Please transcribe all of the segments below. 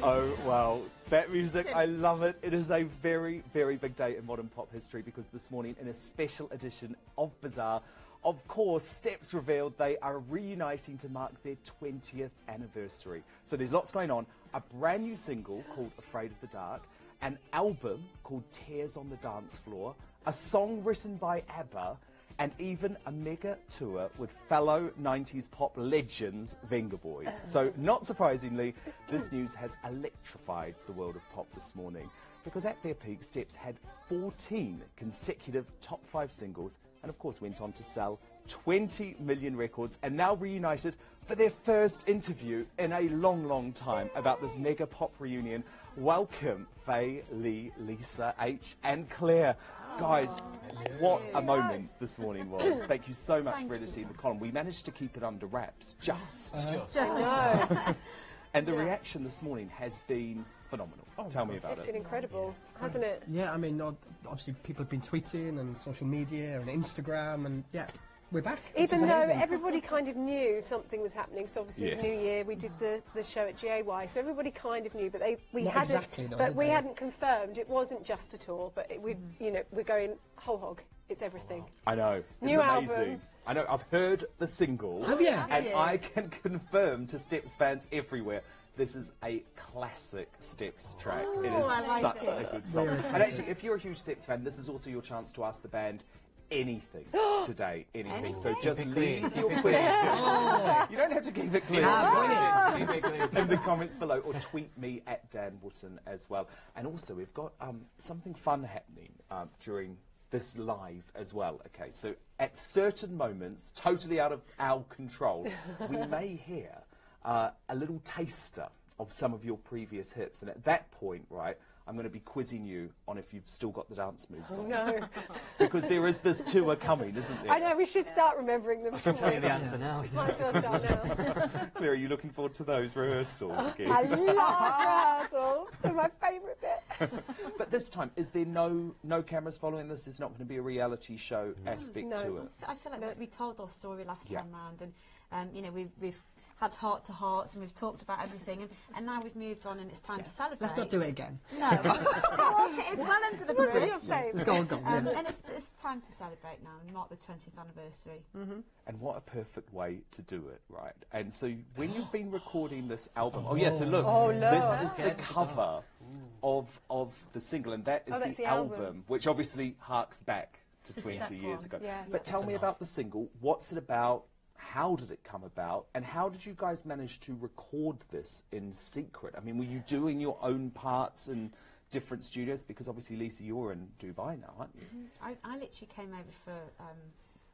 Oh, wow. That music, I love it. It is a very, very big day in modern pop history because this morning, in a special edition of Bazaar, of course, Steps revealed they are reuniting to mark their 20th anniversary. So there's lots going on. A brand new single called Afraid of the Dark, an album called Tears on the Dance Floor, a song written by ABBA, and even a mega tour with fellow 90s pop legends, Venga Boys. So, not surprisingly, this news has electrified the world of pop this morning, because at their peak, Steps had 14 consecutive top 5 singles, and of course went on to sell 20 million records, and now reunited for their first interview in a long, long time about this mega pop reunion. Welcome, Faye, Lee, Lisa, H, and Claire. Guys, what a moment this morning was. Thank you so much for editing the column. We managed to keep it under wraps, just. And the reaction this morning has been phenomenal. Tell me about it. It's been incredible, hasn't it? Yeah, I mean, obviously people have been tweeting and social media and Instagram, and yeah, we're back. Even though everybody kind of knew something was happening, because obviously Yes. New Year we did the show at GAY, so everybody kind of knew, but we Not hadn't. exactly, though, but did we they? hadn't confirmed. It wasn't just a tour, but we're going whole hog. It's everything. I know. New it's amazing. album. I know. I've heard the single. Oh, yeah. And I can confirm to Steps fans everywhere, this is a classic Steps track. It is such a good song. And actually, if you're a huge Steps fan, this is also your chance to ask the band anything today. Anything. So just leave your questions. You don't have to keep it clear. In the comments below, or tweet me at Dan Wootton as well. And also, we've got something fun happening during this live as well. Okay, so at certain moments, totally out of our control, we may hear a little taster of some of your previous hits, and at that point, right, I'm going to be quizzing you on if you've still got the dance moves on. No. Because there is this tour coming, isn't there? I know, we should start remembering them. I'll tell you the answer now. Might as well start now. Claire, are you looking forward to those rehearsals again? I love rehearsals. They're my favourite bit. But this time, is there no cameras following this? There's not going to be a reality show aspect to it? I feel like we told our story last time round, and you know, we've had heart-to-hearts and we've talked about everything, and now we've moved on and it's time to celebrate. Let's not do it again. No. It's well into the bridge. Let's go on. And it's time to celebrate now and mark the 20th anniversary. And what a perfect way to do it, right? And so when you've been recording this album, so look, this is the cover of the single, and that is the album, which obviously harks back to 20 years ago. But tell me about the single. What's it about? How did it come about? And how did you guys manage to record this in secret? I mean, were you doing your own parts in different studios? Because obviously, Lisa, you're in Dubai now, aren't you? I literally came over for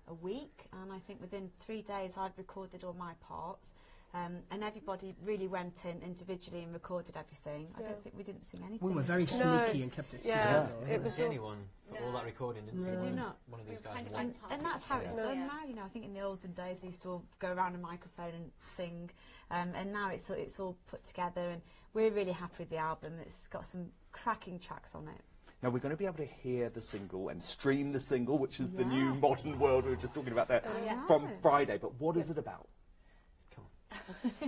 a week, and I think within 3 days I'd recorded all my parts. And everybody really went in individually and recorded everything. I don't think we didn't sing anything. We were very sneaky and kept it secret. It was the only one for all that recording, didn't see one of these guys. And that's how it's done now. You know, I think in the olden days they used to all go around a microphone and sing, and now it's all put together. And we're really happy with the album. It's got some cracking tracks on it. Now, we're going to be able to hear the single and stream the single, which is the new modern world. We were just talking about that from Friday. But what is it about?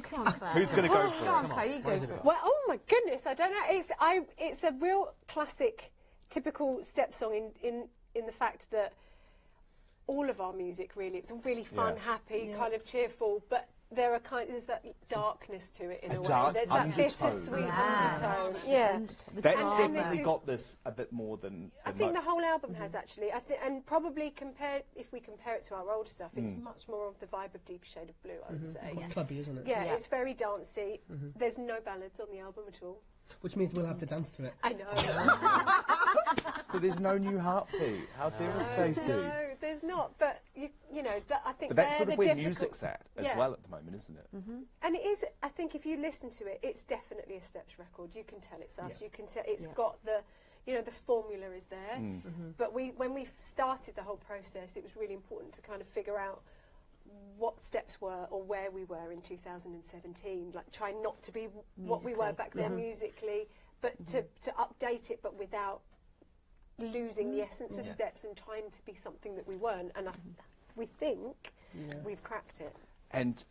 Come on, Claire. Who's going to go for it? Come on, Claire, you go for it. Well, oh my goodness, I don't know. It's a real classic, typical Step song in the fact that all of our music really, it's really fun, happy, kind of cheerful, but there's that darkness to it in a way. There's that bittersweet undertone. Yeah. That's definitely got this a bit more than I think the whole album has actually. And probably if we compare it to our old stuff, it's much more of the vibe of Deeper Shade of Blue, I would say. Quite clubby, isn't it? Yeah, it's very dancey. There's no ballads on the album at all. Which means we'll have to dance to it. I know. So there's no new heartbeat. How devastating. No, there's not. But you know, I think. But that's sort of where music's at as well at the moment, isn't it? And it is. I think if you listen to it, it's definitely a Steps record. You can tell it's us. You can tell it's got the. You know, the formula is there. But when we started the whole process, it was really important to kind of figure out what Steps were or where we were in 2017, like trying not to be what we were back then musically, but to update it, but without losing the essence of Steps and trying to be something that we weren't. And we think we've cracked it. And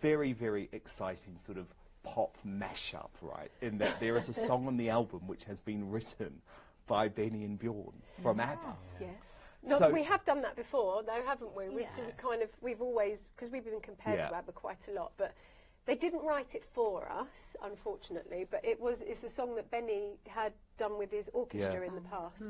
very, very exciting sort of pop mashup, right? In that there is a song on the album which has been written by Benny and Bjorn from ABBA. Yes. No, So- we have done that before, though, haven't we? We've always, because we've been compared to ABBA quite a lot, but they didn't write it for us, unfortunately. But it's a song that Benny had done with his orchestra in the past.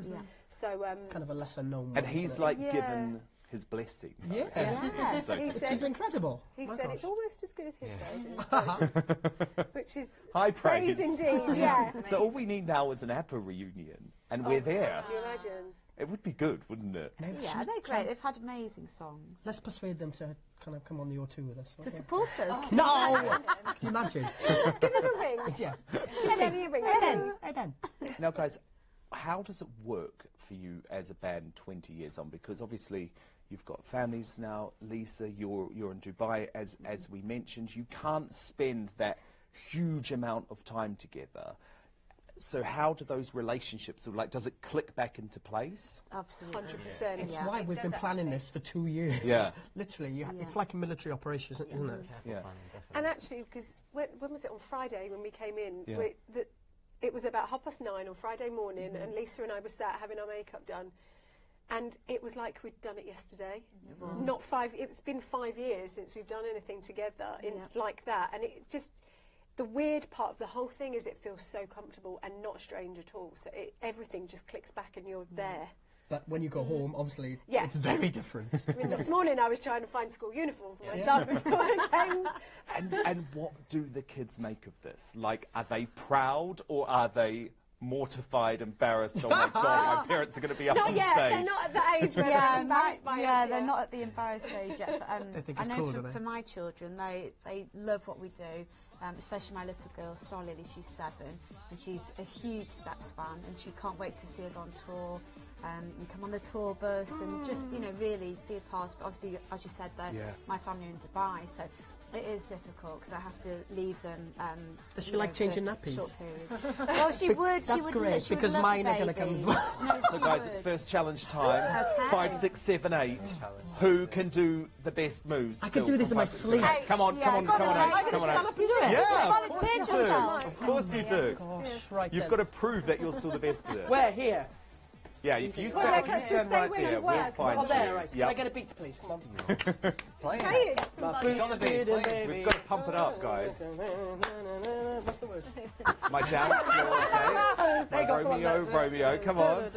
So Kind of a lesser known one. And he's isn't like given his blessing. though, Yeah. hasn't he? Yeah. So- he it? said, Which is incredible. he My said gosh. it's almost as good as his version, which is High praise praise. indeed. Yeah. So all we need now is an ABBA reunion, and we're there. Can you imagine? It would be good, wouldn't it? Maybe Yeah, they're great. They've had amazing songs. Let's persuade them to kind of come on the O2 with us. To support us. No! Can you imagine? Give him a ring. Yeah. Give him a ring. Hey, Ben. Now, guys, how does it work for you as a band 20 years on? Because obviously you've got families now. Lisa, you're in Dubai, as we mentioned. You can't spend that huge amount of time together. So how do those relationships, like, does it click back into place? Absolutely. 100%. It's Yeah. why we've been planning this for 2 years. Yeah. Literally, it's like a military operation, isn't it? Careful Yeah. planning, definitely. And actually, because when was it on Friday when we came in? Yeah. It was about 9:30 on Friday morning, and Lisa and I were sat having our makeup done, and it was like we'd done it yesterday. It was. Not 5. It's been 5 years since we've done anything together like that, and it just. The weird part of the whole thing is it feels so comfortable and not strange at all. So everything just clicks back and you're there. But when you go home, obviously, Yeah. it's very different. I mean, this morning I was trying to find school uniform for my son before I came. And what do the kids make of this? Like, are they proud or are they mortified, embarrassed? Oh my God, my parents are going to be up Not on yet. stage. They're not at the age where they're embarrassed by us. they're not at the embarrassed stage yet. But, They think I it's know cool, do they? for my children, they love what we do. Especially my little girl, Star Lily, she's 7, and she's a huge Steps fan, and she can't wait to see us on tour. And come on the tour bus, and just really be a part of. Obviously, as you said, my family are in Dubai, so it is difficult because I have to leave them. Does she like changing for nappies? short periods. Well, she would. That's she would. great, she would because love mine the are gonna come baby. as well. No, So she guys, would. it's first challenge time. Okay. 5, 6, 7, 8. Who can do the best moves? I can still do this from in my 5, 6, 7, 8? sleep. Come on, Yeah, come on, come come on, on, eight. I'm Come on, gonna eight. stand up and do it. Yeah, Just of course volunteer you do. yourself. Of course you do. Gosh, right You've then. got to prove that you're still the best at it. Where? Here? Yeah, if you Well, stand, let's if you just stand stay right where you there, were, we'll 'cause find Oh, you. there, right. Yep. Can I get a beat, please? Come on. Playing. Playing. My It's gotta be, it's playing. We've got to pump it up, guys. What's the word? My dance floor, okay? There you go, come on, Romeo, Romeo, come on.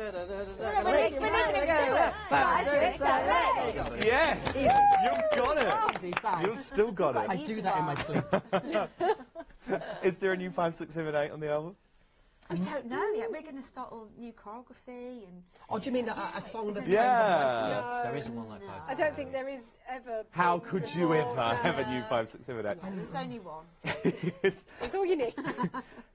Yes, you've got it. Easy, fine. You've still got I it. do that in my sleep. Is there a new 5, 6, 7, 8 on the album? We don't know yet. We're going to start all new choreography and. Oh, do you mean a song that's Yeah. There isn't one like that. I don't think there is ever. How been could you before. ever have a new 5, 6, 7, 8? There's only one. Yes. That's all you need.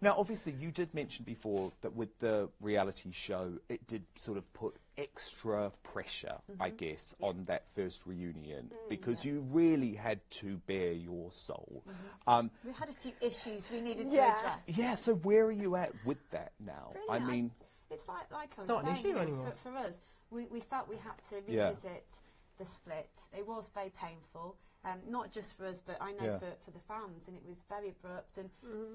Now, obviously, you did mention before that with the reality show, it did sort of put extra pressure, I guess, on that first reunion because you really had to bare your soul. We had a few issues we needed to Yeah. address. Yeah, so where are you at with that now? Really, I mean, it's like I was not an saying, issue you know, anymore. For us, we felt we had to Yeah. revisit the split. It was very painful, not just for us, but I know Yeah. for the fans, and it was very abrupt. And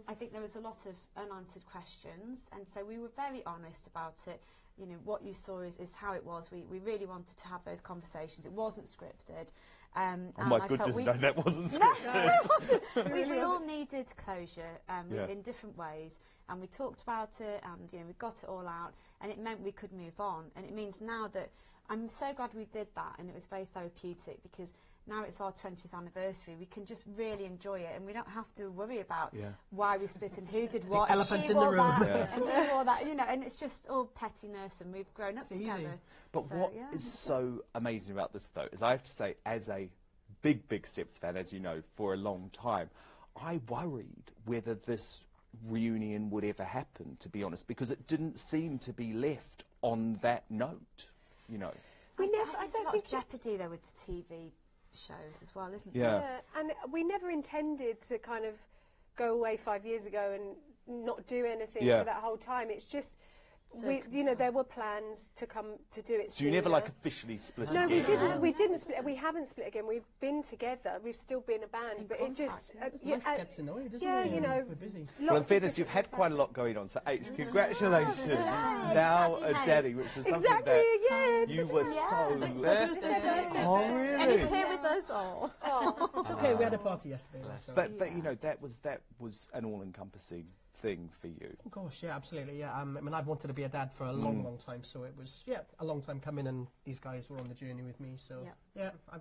I think there was a lot of unanswered questions, and so we were very honest about it. You know, what you saw is how it was. We really wanted to have those conversations. It wasn't scripted. oh and my I felt goodness, we- no, that wasn't No, scripted. it wasn't. We all needed closure Yeah. in different ways, and we talked about it, and we got it all out, and it meant we could move on. And it means now that I'm so glad we did that, and it was very therapeutic because now it's our 20th anniversary. We can just really enjoy it, and we don't have to worry about why we split and who did what. and elephant she in the wore room. that, Yeah. and who wore that, and it's just all pettiness, and we've grown up It's easy. together. But So, what yeah. is so amazing about this, though, is I have to say, as a big Steps fan, as you know, for a long time, I worried whether this reunion would ever happen, to be honest, because it didn't seem to be left on that note, you know. We never. I There's a don't lot think. of jeopardy there with the TV shows as well, isn't Yeah. there? And we never intended to kind of go away 5 years ago and not do anything Yeah. for that whole time. It's just there were plans to come to do it. So you never officially split No, again? we didn't. We didn't split. We haven't split again. We've been together. We've still been a band, but it just Life gets annoyed, doesn't yeah, it? you know. We're busy. Well, in fairness, you've had quite a lot going on. So, H, congratulations! Now a daddy, which is something that you were so. Oh, really? And he's here with us all. It's okay. We had a party yesterday. So. But you know that was an all-encompassing thing for you. Of course, yeah, absolutely, yeah. I mean, I've wanted to be a dad for a long time, so it was, a long time coming, and these guys were on the journey with me, so,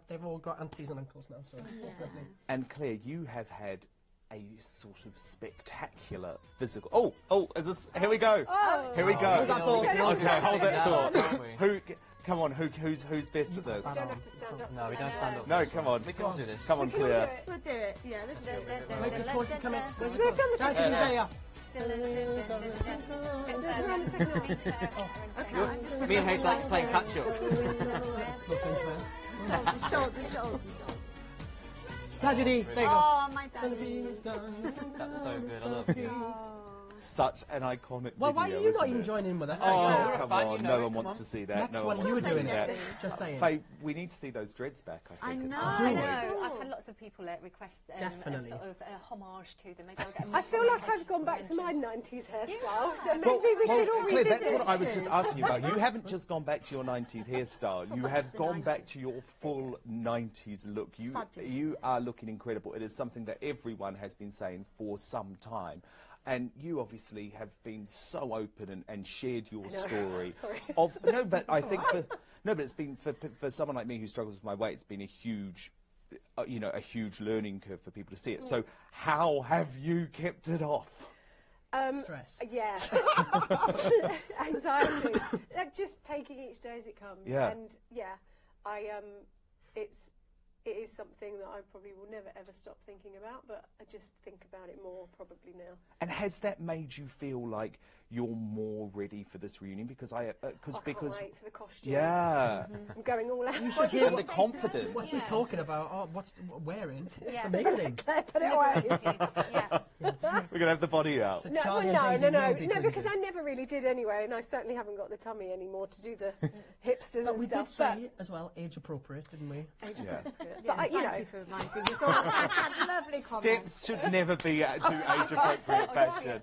they've all got aunties and uncles now, so it's lovely. And Claire, you have had a sort of spectacular physical... is this... Here we go. Here we go. Hold that thought. Okay, hold that thought. Come on, who's best at this? You don't have to stand up. No, we don't stand up. No, come on. We can all do this. Come on, Claire. We'll do it. Yeah, let's do it. Wait, the chorus is coming. Where's the There's chorus? something. There you are. There's around the signal. Me and H like playing catch up. Shoulder. Tragedy. There you go. Oh, my daddy. That's so good. I love you. Such an iconic Well, why video, are you not isn't even it? joining in with us? Oh, You're come fine, on. you know No it, one come wants on. to see that. Next No one, one you were wants to doing see it. that. Just saying. Faye, we need to see those dreads back, I think. I know. I've had lots of people request a Definitely. sort of homage to them. They go get I feel like I've gone back to my 90s hairstyle, so maybe we should all Claire, revisit. that's what I was just asking you about. You haven't just gone back to your 90s hairstyle. You have gone back to your full 90s look. You are looking incredible. It is something that everyone has been saying for some time. And you obviously have been so open and shared your story. Sorry. But I think but it's been for someone like me who struggles with my weight, it's been a huge, a huge learning curve for people to see it. So how have you kept it off? Stress. Yeah. Anxiety. Just taking each day as it comes. Yeah. And it is something that I probably will never ever stop thinking about, but I just think about it more probably now. And has that made you feel like you're more ready for this reunion? Because I can't wait for the costumes. Yeah. I'm going going all out. You should hear And the confidence. what she's talking about, what wearing. It's Yeah. amazing. Put it away. Yeah. We're going to have the body out. So No, Charlie and Daisy will be pretty because good. I never really did anyway, and I certainly haven't got the tummy anymore to do the hipsters But and we did stuff. say as well, age appropriate, didn't we? Yeah. But I, Thank you for reminding us all. Lovely comment. Steps should never be to age-appropriate fashion.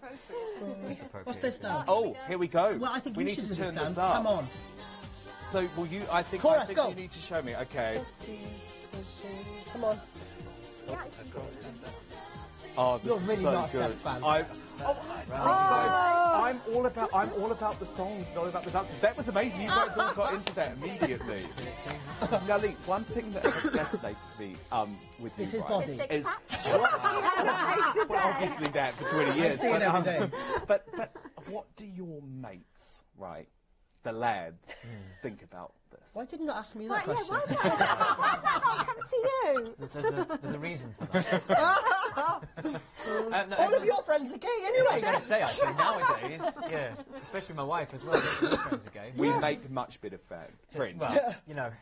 Just appropriate. What's this now? Oh, here we go. Well, I think we you need should to do turn this this down. up. Come on. So, I think Chorus, go. you need to show me. Okay. Come on. Oh, this You're is really so not a good. Steps fan. I'm all about the songs, not about the dancing. That was amazing. You guys all got into that immediately. Now, Lee, one thing that has fascinated me with you It's his right, body. is well, obviously that for 20 years. see it every day. But what do your mates, right, the lads, think about this? Why didn't you ask me that Right, question? why did that not come to you? There's a reason for that. All of your friends are gay anyway. I was going to say, actually, nowadays, yeah, especially my wife as well, her friends are gay. We make much better friends. Well,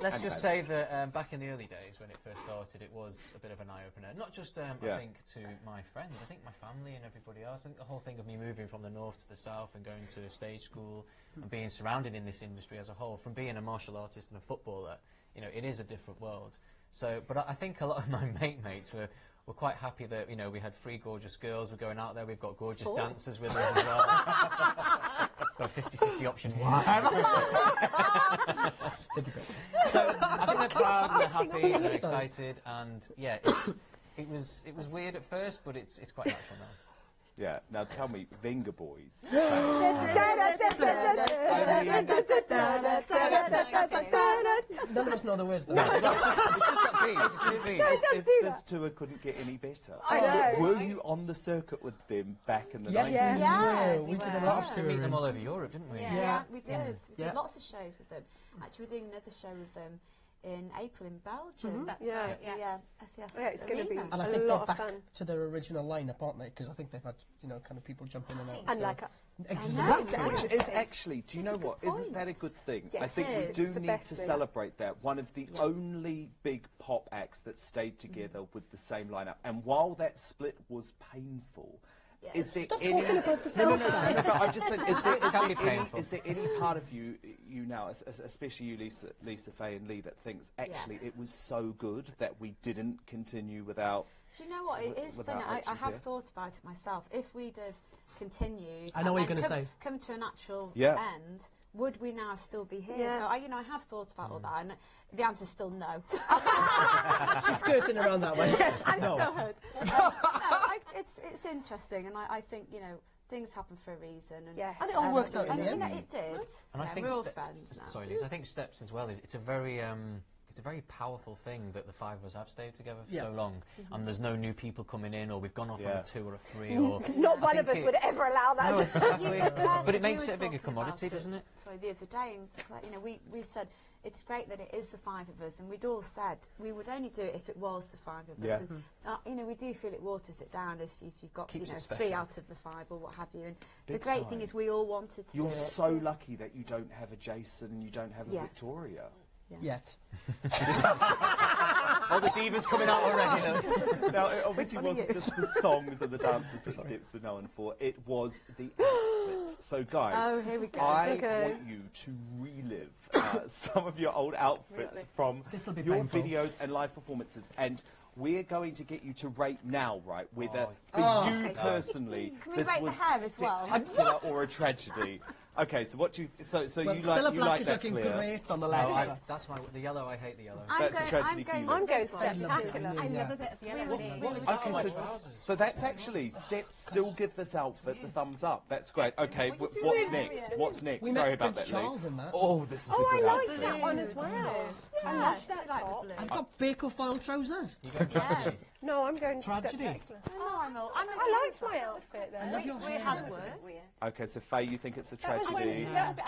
let's just say that back in the early days when it first started, it was a bit of an eye-opener. Not just, I think, to my friends, I think my family and everybody else. I think the whole thing of me moving from the north to the south and going to stage school and being surrounded in this industry as a whole, from being a martial artist and a footballer, it is a different world. So, but I think a lot of my mates were quite happy that, we had 3 gorgeous girls, we're going out there, we've got gorgeous dancers with us as well. Got a 50-50 option here. So I think they're proud, they're happy, they're excited, and yeah, it was weird at first, but it's quite natural now. Yeah. Now tell me, Venga Boys. None of us know the words though. It's just that beat. It's just the beat. This tour couldn't get any better. I know. Were you on the circuit with them back in the 90s? Yes, Yeah, we did a we lot We used of to meet them touring. all over Europe, didn't we? Yeah, we did. We Yeah. did lots of shows with them. Actually, we're doing another show with them in April in Belgium. That's Yeah. right, yeah. Yeah, Yeah, it's going to be And I a think lot they're of back fun. to their original lineup, aren't they? Because I think they've had, kind of people jump in and out. Unlike us. Exactly. Which is actually, do you know what? Isn't that a good thing? I Yes, think it we is. do It's the need best to thing. celebrate that. One of the only big pop acts that stayed together with the same lineup. And while that split was painful, Is there Stop any... talking about the No, but I just said, painful. is there any part of you now, especially you, Lisa, Faye and Lee, that thinks actually it was so good that we didn't continue without... Do you know what? It is funny. I have thought about it myself. If we'd have continued... I know what you're going to say. ...come to a natural end, would we now still be here? Yeah. So, I have thought about all that, and the answer's still no. She's skirting around that way. Yes, I'm still hurt. It's interesting, and I think, things happen for a reason. And, and it all worked out in the end. It did. And I think we're all friends now. Sorry, Liz, I think Steps as well, it's a very powerful thing that the five of us have stayed together for so long, and there's no new people coming in, or we've gone off on a 2 or a 3, or... Not one of us would ever allow that. No, exactly. But it makes it a bigger commodity, doesn't it? Sorry, the other day, we said it's great that it is the 5 of us, and we'd all said we would only do it if it was the 5 of us. And, we do feel it waters it down if you've got 3 out of the 5 or what have you. And the great thing is we all wanted to do it. You're so lucky that you don't have a Jason and you don't have a Victoria. Yet. All the divas coming out already. Now, it obviously wasn't just the songs and the dances that Steps were known for, it was the outfits. So, guys, here we go. I want you to relive some of your old outfits from your videos and live performances. And we're going to get you to rate now, right? Whether, for you personally, this was spectacular or a tragedy. Okay, so what do you... So you like that, looking Claire? great on the left. That's the yellow, I hate the yellow. That's a tragedy for you. I'm going spectacular. I love a bit of yellow. Okay, so that's actually... Steps still give this outfit the thumbs up. That's great. Okay, what's next? What's next? Sorry about that, Lee. Oh, this is a good I outfit. like that one as well. I love that top. I've got Baker file trousers. You go tragedy. No, I'm going Tragedy. spectacular. I liked my outfit though. I love your hair. Okay, so Faye, you think it's a tragedy? I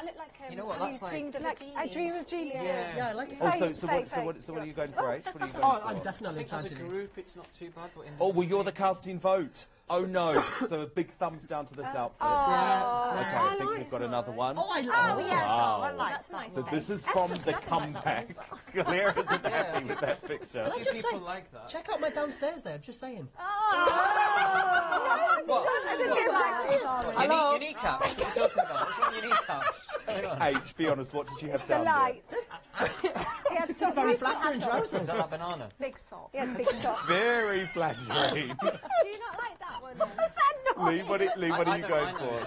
look like You know what, that's like... I dream of Julia. Yeah, I like it. Oh, so what are you going for, H? What are you going for? I'm definitely as a tragedy. group, it's not too bad, but in Oh, well, you're the casting vote. Oh, no. So a big thumbs down to this outfit. Okay, I think we've got another one. Oh, I yes, Wow. I like that. So this is from the comeback. Claire isn't happy with that picture. I just people say, like that. check out my downstairs there, just saying. Your kneecaps? What are you talking about? What's wrong with your kneecaps? H, be honest, what did you have The down there? lights. He had some Very flattering Is trousers. that banana? big sock. He had big socks. Very flattering. Do you not like that one? Lee, what are you going for?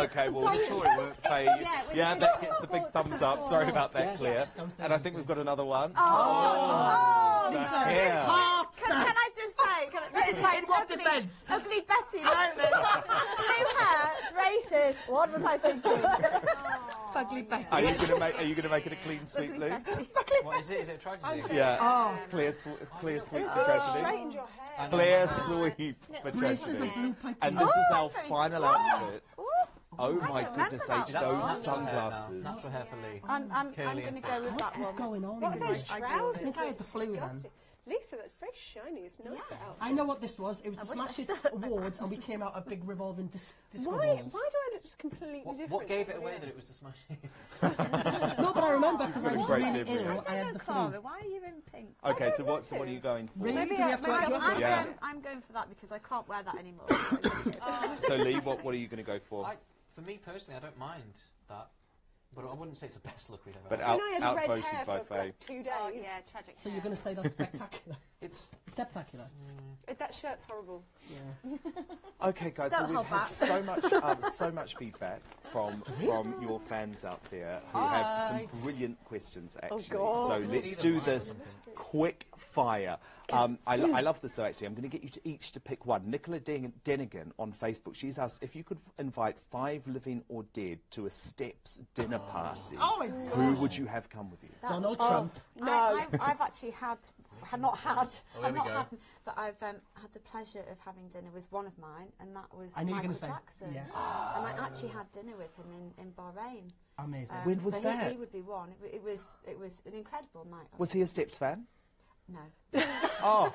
Okay, well, Faye, yeah, that gets the big thumbs up. Sorry about that, Claire. And I think we've got another one. The hair. Can I just say, this is like ugly Betty moment. Blue hair, braces. What was I thinking? Ugly Betty. Are you going to make it a clean sweep, Lou? What is it? Is it a tragedy? Yeah. Clear sweep for tragedy. Straightened your hair. Clear sweep for tragedy. And this is our final outfit. Oh my goodness, H, those sunglasses. That's for hair for Lee. I'm going to go with that one. What's going on? What are those trousers? It's like the flu then. Disgusting. Lisa, that's very shiny. It's nice out. I know what this was. It was the Smash Hits Awards, and we came out a big revolving disco Why balls. do I look just completely different? What gave it away that it was the Smash Hits? No, but I remember because I was Great really memory. ill. I had the flu. Why are you in pink? Okay, so what are you going for? Really? Do we have to adjust it? Yeah. I'm going for that because I can't wear that anymore. So Lee, what are you going to go for? For me personally, I don't mind that. But I wouldn't say it's the best look we've ever But had. I had red outvoted hair by for Faye. like 2 days. Oh, yeah, tragic. So you're going to say that's spectacular? It's Spectacular. That shirt's horrible. Yeah. Okay, guys, well, we've had so much feedback from your fans out there who have some brilliant questions, actually. God. So let's do this quick fire. I love this, though, actually. I'm going to get you each to pick one. Nicola Denigan on Facebook, she's asked if you could invite 5 living or dead to a Steps dinner party, who would you have come with you? Donald Trump. No. I've actually but I've had the pleasure of having dinner with one of mine, and that was Michael Jackson. Yeah. And I actually had dinner with him in Bahrain. Amazing. When was that? He would be one. It was an incredible night. Was he a Steps fan? No. Oh.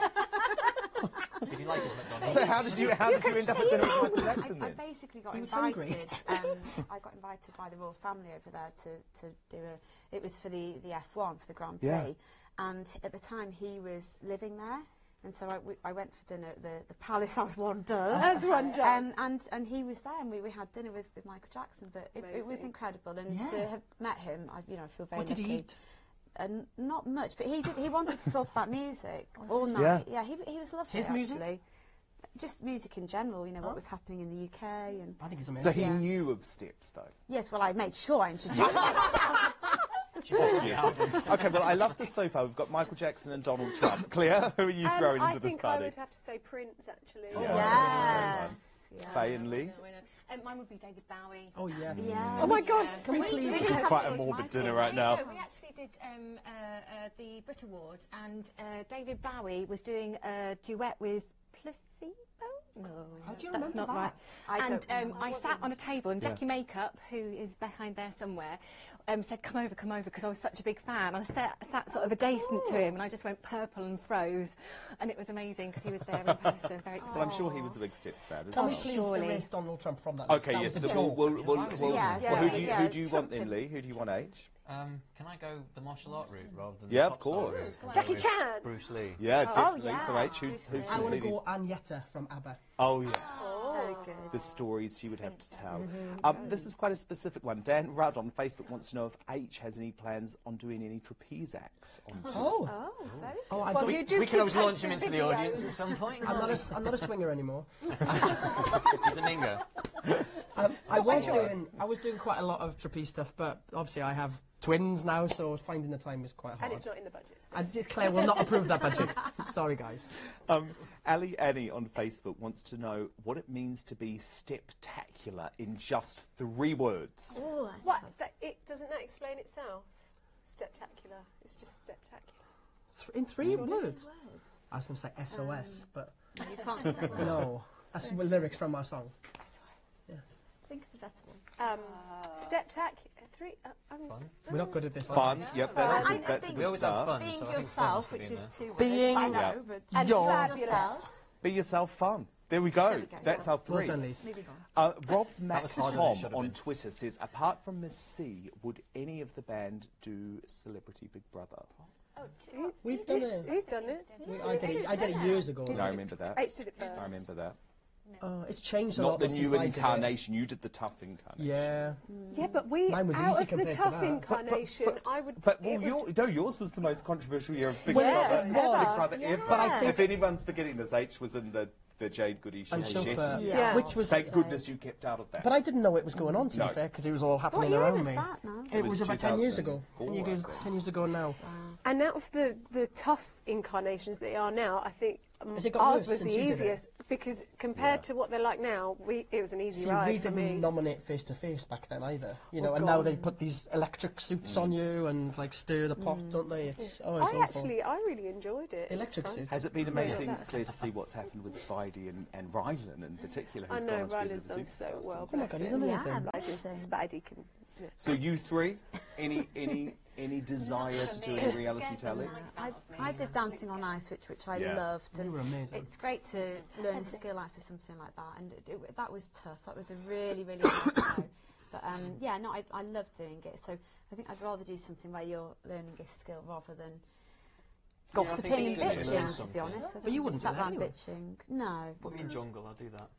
Did you like his McDonald's? So how did you end up at dinner with Michael Jackson I then? basically got He was invited. hungry. I got invited by the royal family over there to do it was for the F1 for the Grand Prix, Yeah. and at the time he was living there. And so I went for dinner at the Palace, as one does. As one does. And he was there, and we had dinner with Michael Jackson. But it was incredible, and to have met him, I feel very lucky. What did he eat? Not much, but he wanted to talk about music all night. Yeah, he was lovely. His music? Actually. Just music in general, what was happening in the UK. And I think it's amazing. So he knew of Steps, though? yes, well, I made sure I introduced myself. Okay, well, I love this so far. We've got Michael Jackson and Donald Trump. Claire, who are you throwing into this I think party? I would have to say Prince, actually. Oh, Yes. Faye and Lee? Mine would be David Bowie. Oh, yeah. Yeah. Oh my gosh! Can we please... This is quite a morbid dinner right now. We actually did the Brit Awards, and David Bowie was doing a duet with Placebo. No, How do you that's remember not that? right. And I sat on a table, and Jackie Makeup, who is behind there somewhere, said, come over, because I was such a big fan. I sat sort of adjacent to him, and I just went purple and froze. And it was amazing, because he was there in person, very excited. Well, I'm sure he was a big Steps fan, isn't Can we he? please surely. erase Donald Trump from that? Okay, That yes, was so a joke. who do you want then, Lee? Who do you want, H? Can I go the martial art route rather than Yeah, the of pop star course. route? Jackie With Chan. Bruce Lee. Yeah, definitely. yeah. So H, who's I want to competing? go Agneta from ABBA. Oh, yeah. Very good. The stories she would have to tell. This is quite a specific one. Dan Rudd on Facebook wants to know if H has any plans on doing any trapeze acts on tour. Oh. Oh, very good. Oh, I Well, don't... you do We can always keep launch him into posting the videos. audience at some point. I'm not a swinger anymore. He's a Mingo. I was doing quite a lot of trapeze stuff, but obviously I have twins now, so finding the time is quite hard. And it's not in the budget. So. And Claire will not approve that budget. Sorry, guys. Ali Annie on Facebook wants to know what it means to be steptacular in just 3 words. Oh, that's What? tough. Doesn't that explain itself? Steptacular. It's just steptacular. In 3 words? Words. I was going to say SOS, but You can't say that. no. That's the lyrics from our song. Yes. Think of a better one. Steptacular. 3. Fun. We're not good at this. Fun, yep, that's I a good think We good always have start. fun. Being so I think yourself, fun must which be in is 2 words. Being- I know, Yeah. but And yourself. fabulous. Be yourself fun. There we go. There we go, That's yeah. our Well 3. done, Lee. Moving on. Rob was Matt harder than it Tom should have on been. Twitter says, apart from Miss C, would any of the band do Celebrity Big Brother? We've done it. Who's done it? I did it years ago. I remember that. H did it first. I remember that. It's changed a Not lot the since new I did it. incarnation. You did the tough incarnation. Yeah. Yeah, but we, Mine was out easy of the compared to tough that. incarnation, I would... But it was- yours was the most controversial year of Big Well, Brother. it was. Big Brother ever. But I think if anyone's forgetting this, H was in the Jade Goody and Shitty Shit. Chauffeur, Yeah. which was. Thank goodness you kept out of that. But I didn't know it was going on, to No. be fair, because it was all What happening year around was me. that now? It was about 10 years ago. 2004, 10 years ago now. And out of the tough incarnations that they are now, I think Has it got ours worse was since the you did it? easiest because compared to what they're like now, it was an easy See, ride we for didn't me. nominate face to face back then either, you know. Oh, and now God. they put these electric suits on you and like stir the pot, don't they? It's it's awful. I really enjoyed it. The electric It's fun. suits. Has it been amazing, Yeah. Claire, to see what's happened with Spidey and Rylan in particular? I Who's know gone on to be Riley's the done so superstars? well. Oh my God, he's bless him. amazing. Amazing. Spidey can. Yeah. So you 3, any desire to do any reality telly? I did Dancing on Ice, which I Yeah. loved. You And were amazing. it's great to learn a skill out of something like that. And that was tough. That was a really, really hard show. But yeah, no, I love doing it. So I think I'd rather do something where you're learning a skill rather than gossiping and it's good to learn bitching, to something. be honest. I But you don't wouldn't sat do that around anyway. bitching. No. Put me in jungle, I'll do that.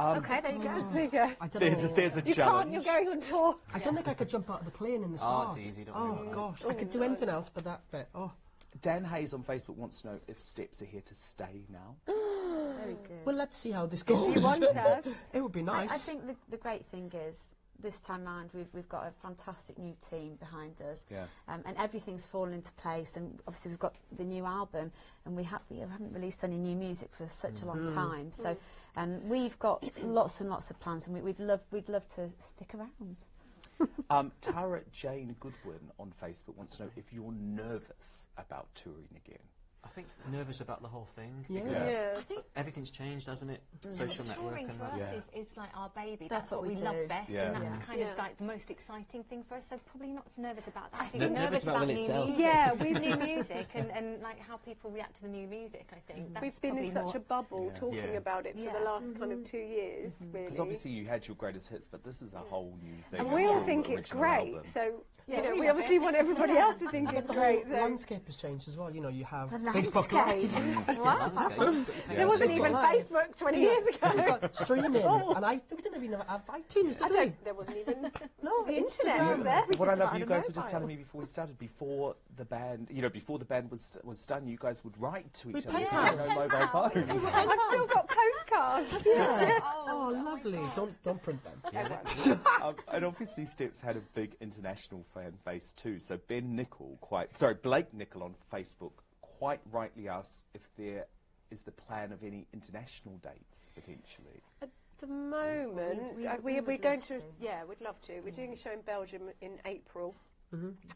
Okay, there you go. There you go. I don't There's know. a You can't. challenge. You're going on tour. I don't think I could jump out of the plane in the Oh, start. it's easy, don't Oh worry about gosh, I could do anything else but that bit. Oh, Dan Hayes on Facebook wants to know if Steps are here to stay now. Very good. well, let's see how this If goes. you want us. It would be nice. I think the great thing is this time round we've got a fantastic new team behind us, Yeah. and everything's fallen into place. And obviously we've got the new album, and we haven't released any new music for such a long time. So we've got lots and lots of plans, and we'd love to stick around. Tara Jane Goodwin on Facebook wants to know if you're nervous about touring again. I think nervous about the whole thing. Yeah. because Yeah. I think Everything's changed, hasn't it? Social network touring and for that. us is like our baby. That's what what we we love do. best, Yeah. and that's Yeah. kind of Yeah. like the most exciting thing for us. So probably not so nervous about that. I think No- we're nervous nervous about about when new it sells. music. Yeah, With new music and like how people react to the new music. I think that's We've been in probably such a more- bubble Yeah. talking Yeah. about it for the Yeah. last kind of 2 years, really. Because obviously you had your greatest hits, but this is a whole new thing. And we all from think the it's original great. album. So you know, we obviously want everybody else to think it's great. The landscape has changed as well. You know, you have The Facebook landscape. Live. There wasn't even Facebook 20 years ago. Streaming, and we didn't even have iTunes, did we? There wasn't even No, the internet was there. What I just love, had you a guys were just mobile. telling me before we started, before the band, you know, before the band was done, you guys would write to each With other. pen because there were no mobile phones. I've still got postcards. Yeah. Oh, lovely. Don't print them. And obviously Steps had a big international fan base too. So Blake Nicol on Facebook quite rightly asked if there is the plan of any international dates potentially. At the moment, we're would going love to. to. Yeah, we'd love to. We're doing a show in Belgium in April.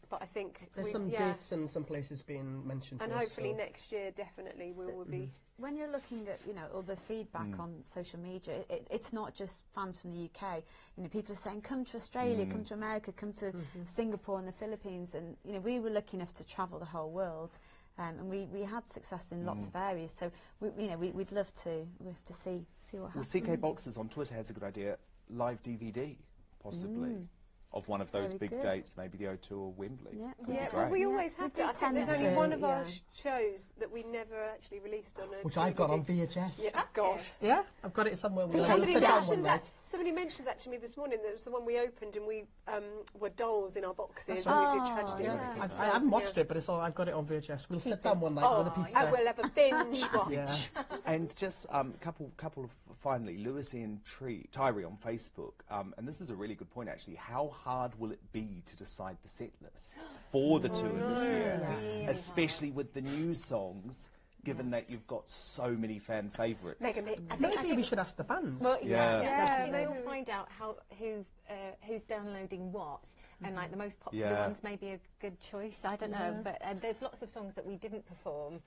But I think There's some dates and some places being mentioned. and to us, hopefully so. next year definitely we will be. When you're looking at, you know, all the feedback on social media, it's not just fans from the UK. You know, people are saying, come to Australia, come to America, come to Singapore and the Philippines. And, you know, we were lucky enough to travel the whole world. And we had success in lots of areas. So, we'd love to see what happens. Well, CK Boxers on Twitter has a good idea. Live DVD, possibly. Of one of those Very big good. dates, maybe the O2 or Wembley. Yeah. Could be Yeah, great. well, we always We have do to. I think tend there's to, only one of our yeah. shows that we never actually released on a Which I've got on DVD. VHS. Yeah, God. Yeah, I've got it somewhere. We'll Somebody sit down one mentioned night. that. Somebody mentioned that to me this morning. That was the one we opened, and we were dolls in our boxes, That's and we right. did tragedy. Yeah. and I haven't watched it, but it's all, I've got it on VHS. We'll sit down one night Oh, with a pizza. I will have a binge watch. Yeah. And just couple of finally, Lewis and Tyree on Facebook, and this is a really good point actually. How hard will it be to decide the set list for the tour this year, especially with the new songs? Given that you've got so many fan favourites. Maybe we should ask the fans. Well, Yeah. exactly. maybe We'll find out who's downloading what, and like the most popular Yeah. ones may be a good choice. I don't know, but there's lots of songs that we didn't perform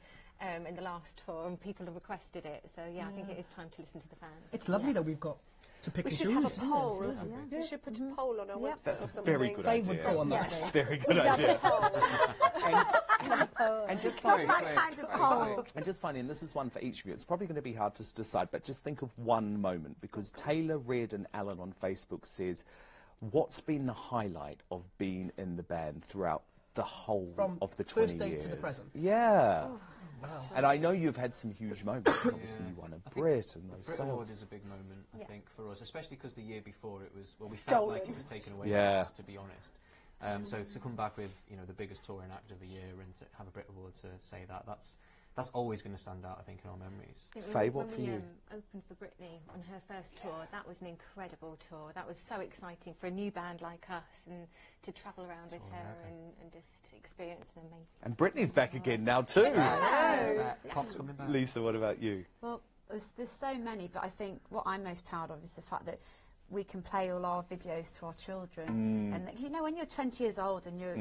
in the last tour, and people have requested it. So yeah, I think it is time to listen to the fans. It's lovely that we've got to pick We and should choose. have a isn't it? poll. It's We lovely. should put a poll on our website That's or a something. very good They idea. would go on that. That's a very good idea. And just finally, That kind of poll. and just finally, and this is one for each of you. It's probably going to be hard to decide, but just think of one moment, because Taylor, Red and Alan on Facebook says, what's been the highlight of being in the band throughout the whole From of the 20 first date years? to the present? Yeah. Wow. And I know you've had some huge moments. Obviously, you won a Brit and those Brit sales. Award is a big moment, I think, for us, especially because the year before it was, well, we Stolen. felt like it was taken away Yeah. from us, to be honest. So to come back with, you know, the biggest touring act of the year and to have a Brit Award to say that, that's always going to stand out, I think, in our memories. Faye, what when for we you? opened for Britney on her first tour, that was an incredible tour. That was so exciting for a new band like us, and to travel around with her and just experience an amazing. And Britney's back again now too. Pop's coming back. Lisa, what about you? Well, there's so many, but I think what I'm most proud of is the fact that we can play all our videos to our children. And you know, when you're 20 years old and you're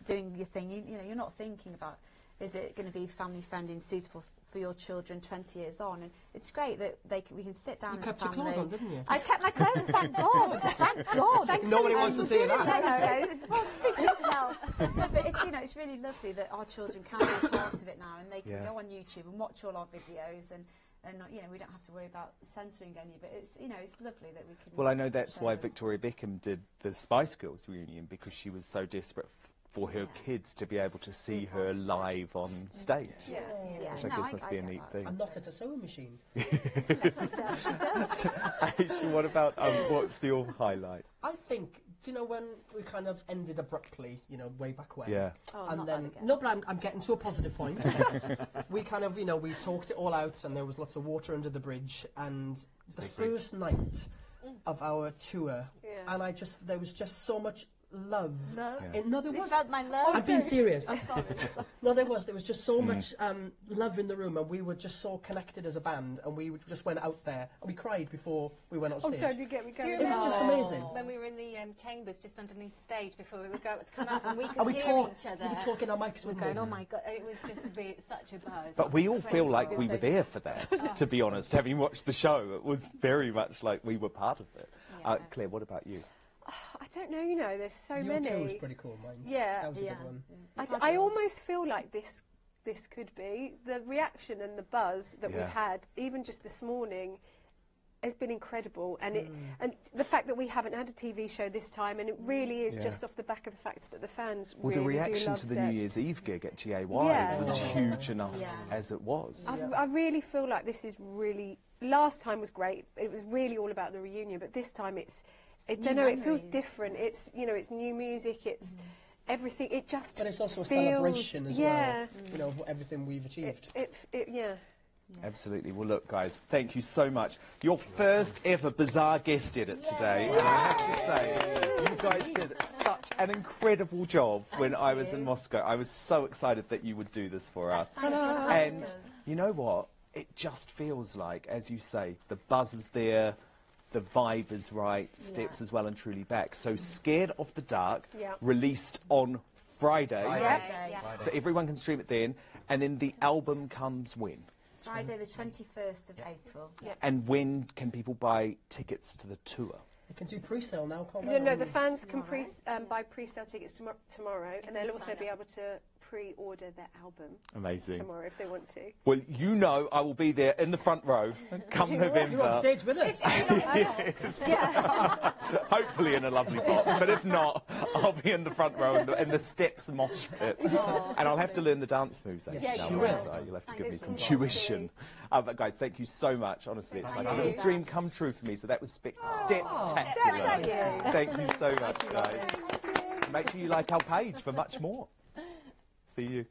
doing your thing, you know, you're not thinking about, is it going to be family friendly and suitable for your children 20 years on? And it's great that we can sit down You as a kept your family. clothes on, didn't you? I kept my clothes, thank God. Thank God. Nobody wants to see that. No. Well, speaking of health, but it's, you know, it's really lovely that our children can be part of it now, and they can go on YouTube and watch all our videos, and you know, we don't have to worry about censoring any. But it's, you know, it's lovely that we can. Well, I know that's show why them. Victoria Beckham did the Spice Girls reunion, because she was so desperate for her kids to be able to see her live on stage. Yes, yeah. Which I guess must be a neat thing. I'm not at a sewing machine. What about, what's your highlight? I think, you know, when we kind of ended abruptly, you know, way back when. Yeah. Oh, And not then, that again. no, but I'm getting to a positive point. We kind of, you know, we talked it all out, and there was lots of water under the bridge, and the big bridge. first night of our tour, and there was just so much love. Love? No, there You was. felt my love? I'm being serious. I'm sorry. No, there was just so much love in the room, and we were just so connected as a band, and we just went out there, and we cried before we went on Oh, stage. don't you get me going? It was just amazing. When we were in the chambers just underneath the stage before we were going to come out, and we could And we hear each other. we were talking our mics, We're weren't going, we? oh my God, it was just such a buzz. But we all feel Crazy. like we were there for that, to be honest. Having watched the show, it was very much like we were part of it. Yeah. Claire, what about you? I don't know. You know, there's so Your many. tour was pretty cool, mine. Yeah. That was a good one. I almost feel like this could be the reaction and the buzz that Yeah. we've had, even just this morning. has been incredible, and and the fact that we haven't had a TV show this time, and it really is just off the back of the fact that the fans well, really the reaction do love to the Step. New Year's Eve gig at GAY was huge enough as it was. I really feel like this is really. Last time was great. It was really all about the reunion, but this time I don't know. It feels different. It's it's new music. It's everything. It just. But it's also a feels, celebration as well. You know, of everything we've achieved. Yeah. Absolutely. Well, look, guys, thank you so much. Your first ever Bizarre guest edit today. And I have to say, you guys did such an incredible job when I was in Moscow. I was so excited that you would do this for us. And you know what? It just feels like, as you say, the buzz is there, the vibe is right, Steps is well and truly back. So Scared of the Dark, released on Friday. So everyone can stream it then. And then the album comes when? Friday the 21st of April. And when can people buy tickets to the tour? They can do pre-sale now, can't they? No, the fans can buy pre-sale tickets tomorrow, and they'll also be able to pre-order their album tomorrow if they want to. Well, you know I will be there in the front row come November. You're on stage with us. Hopefully in a lovely box, but if not, I'll be in the front row in the Steps mosh pit. And I'll have to learn the dance moves, actually. You'll have to give me some tuition. But guys, thank you so much. Honestly, it's like a little dream come true for me, so that was spectacular. Thank you so much, guys. Make sure you like our page for much more. See you.